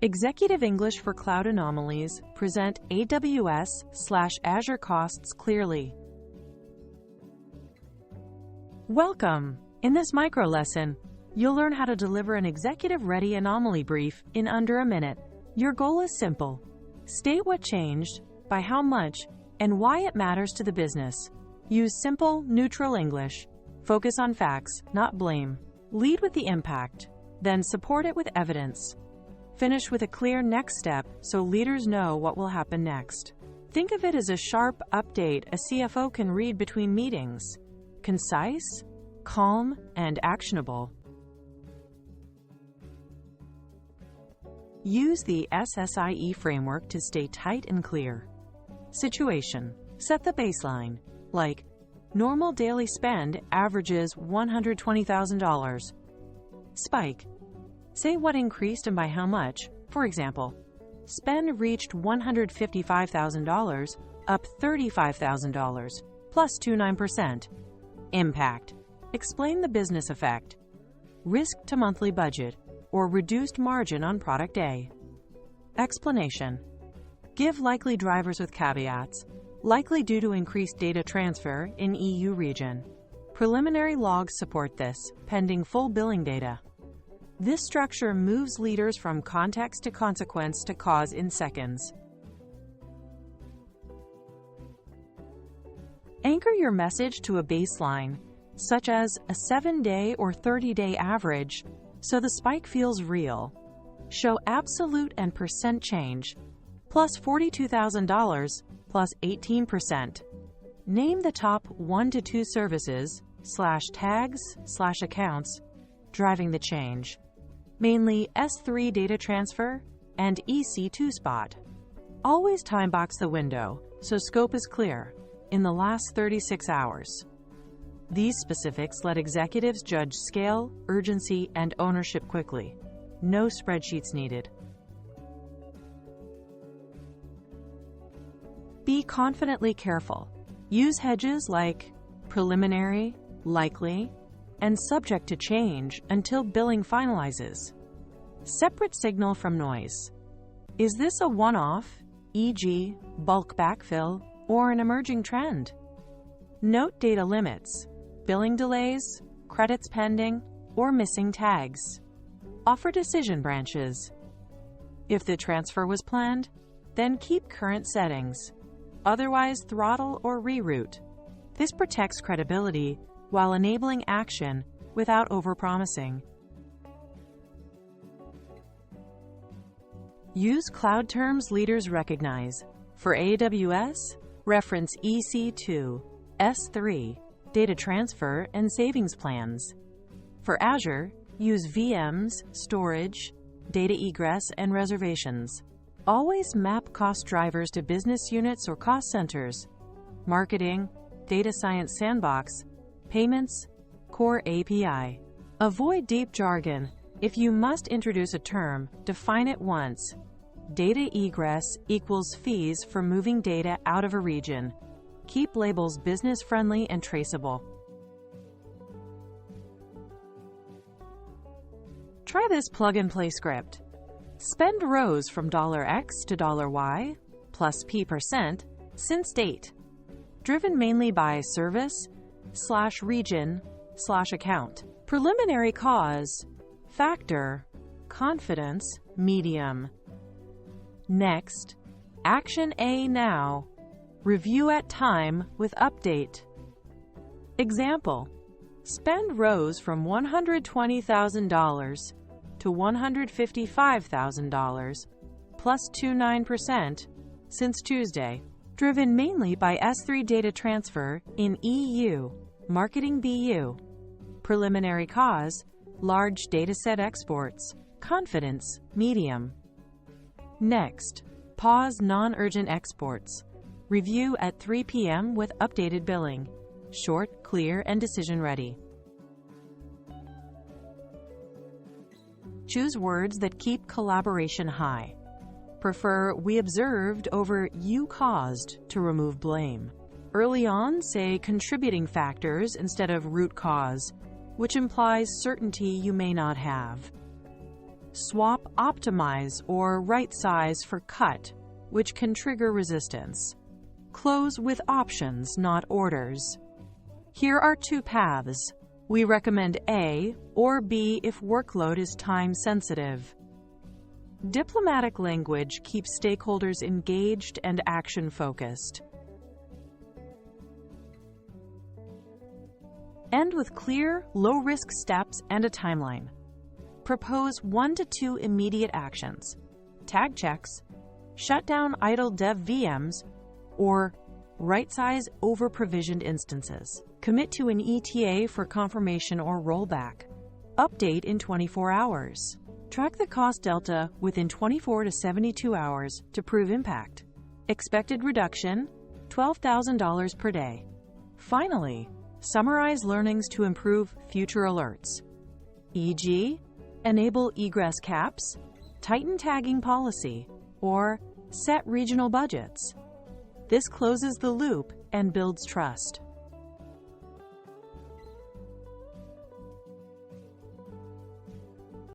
Executive English for Cloud Anomalies present AWS/Azure costs clearly. Welcome! In this micro lesson, you'll learn how to deliver an executive-ready anomaly brief in under a minute. Your goal is simple. State what changed, by how much, and why it matters to the business. Use simple, neutral English. Focus on facts, not blame. Lead with the impact, then support it with evidence. Finish with a clear next step so leaders know what will happen next. Think of it as a sharp update a CFO can read between meetings. Concise, calm, and actionable. Use the SSIE framework to stay tight and clear. Situation. Set the baseline, like normal daily spend averages $120,000. Spike. Say what increased and by how much. For example, spend reached $155,000, up $35,000, plus 29%. Impact. Explain the business effect. Risk to monthly budget, or reduced margin on product A. Explanation. Give likely drivers with caveats. Likely due to increased data transfer in EU region. Preliminary logs support this, pending full billing data. This structure moves leaders from context to consequence to cause in seconds. Anchor your message to a baseline, such as a 7-day or 30-day average, so the spike feels real. Show absolute and percent change, plus $42,000, plus 18%. Name the top 1 to 2 services, /tags/accounts, driving the change. Mainly S3 data transfer and EC2 spot. Always timebox the window, so scope is clear, in the last 36 hours. These specifics let executives judge scale, urgency, and ownership quickly. No spreadsheets needed. Be confidently careful. Use hedges like preliminary, likely, and subject to change until billing finalizes. Separate signal from noise. Is this a one-off, e.g., bulk backfill, or an emerging trend? Note data limits, billing delays, credits pending, or missing tags. Offer decision branches. If the transfer was planned, then keep current settings. Otherwise, throttle or reroute. This protects credibility while enabling action without overpromising. Use cloud terms leaders recognize. For AWS, reference EC2, S3, data transfer, and savings plans. For Azure, use VMs, storage, data egress, and reservations. Always map cost drivers to business units or cost centers. Marketing, data science sandbox, payments, core API. Avoid deep jargon. If you must introduce a term, define it once. Data egress equals fees for moving data out of a region. Keep labels business-friendly and traceable. Try this plug-and-play script. Spend rose from $X to $Y plus P% since date. Driven mainly by service, /region, /account. Preliminary cause, factor, confidence, medium. Next, action A now. Review at time with update. Example. Spend rose from $120,000 to $155,000 plus 29% since Tuesday. Driven mainly by S3 data transfer in EU, marketing BU. Preliminary cause, large dataset exports, confidence, medium. Next, pause non-urgent exports. Review at 3 p.m. with updated billing. Short, clear, and decision-ready. Choose words that keep collaboration high. Prefer "we observed" over "you caused" to remove blame. Early on, say contributing factors instead of root cause, which implies certainty you may not have. swap optimize or right size for cut, which can trigger resistance. Close with options, not orders. Here are two paths. We recommend A or B if workload is time sensitive. Diplomatic language keeps stakeholders engaged and action-focused. End with clear, low-risk steps and a timeline. Propose 1 to 2 immediate actions: tag checks, shut down idle dev VMs, or right-size over-provisioned instances. Commit to an ETA for confirmation or rollback. Update in 24 hours. Track the cost delta within 24 to 72 hours to prove impact. Expected reduction, $12,000 per day. Finally, summarize learnings to improve future alerts. E.g., enable egress caps, tighten tagging policy, or set regional budgets. This closes the loop and builds trust.